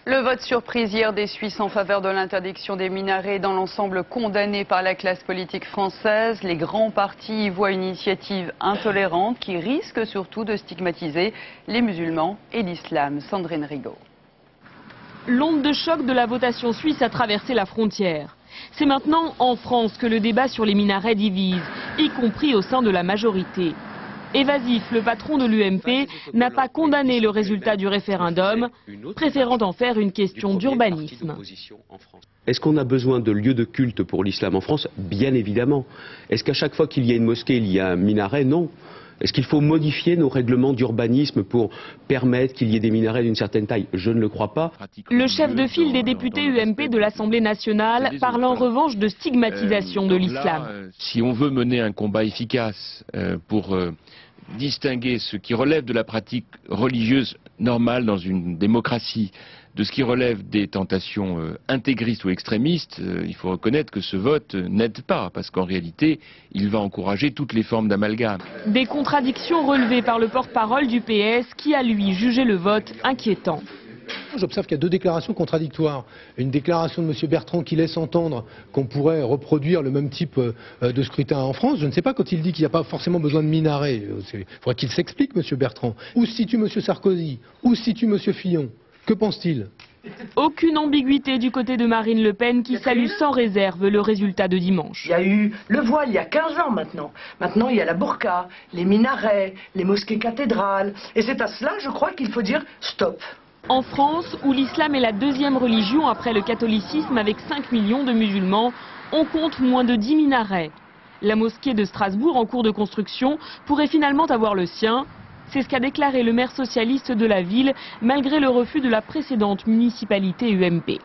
Le vote surprise hier des Suisses en faveur de l'interdiction des minarets dans l'ensemble condamné par la classe politique française. Les grands partis y voient une initiative intolérante qui risque surtout de stigmatiser les musulmans et l'islam. Sandrine Rigaud. L'onde de choc de la votation suisse a traversé la frontière. C'est maintenant en France que le débat sur les minarets divise, y compris au sein de la majorité. Évasif, le patron de l'UMP n'a pas condamné le résultat du référendum, préférant en faire une question d'urbanisme. Est-ce qu'on a besoin de lieux de culte pour l'islam en France? Bien évidemment. Est-ce qu'à chaque fois qu'il y a une mosquée, il y a un minaret? Non. Est-ce qu'il faut modifier nos règlements d'urbanisme pour permettre qu'il y ait des minarets d'une certaine taille? Je ne le crois pas. Le chef de file des députés UMP de l'Assemblée nationale parle en revanche de stigmatisation de l'islam. Si on veut mener un combat efficace pour distinguer ce qui relève de la pratique religieuse normale dans une démocratie de ce qui relève des tentations intégristes ou extrémistes, il faut reconnaître que ce vote n'aide pas, parce qu'en réalité, il va encourager toutes les formes d'amalgame. Des contradictions relevées par le porte-parole du PS qui a lui jugé le vote inquiétant. J'observe qu'il y a deux déclarations contradictoires. Une déclaration de M. Bertrand qui laisse entendre qu'on pourrait reproduire le même type de scrutin en France. Je ne sais pas, quand il dit qu'il n'y a pas forcément besoin de minaret. Il faudrait qu'il s'explique, M. Bertrand. Où se situe M. Sarkozy? Où se situe M. Fillon? Que pense-t-il? Aucune ambiguïté du côté de Marine Le Pen qui salue sans réserve le résultat de dimanche. Il y a eu le voile il y a 15 ans maintenant. Maintenant il y a la burqa, les minarets, les mosquées cathédrales. Et c'est à cela, je crois, qu'il faut dire stop. En France, où l'islam est la deuxième religion après le catholicisme avec 5 millions de musulmans, on compte moins de 10 minarets. La mosquée de Strasbourg, en cours de construction, pourrait finalement avoir le sien. C'est ce qu'a déclaré le maire socialiste de la ville, malgré le refus de la précédente municipalité UMP.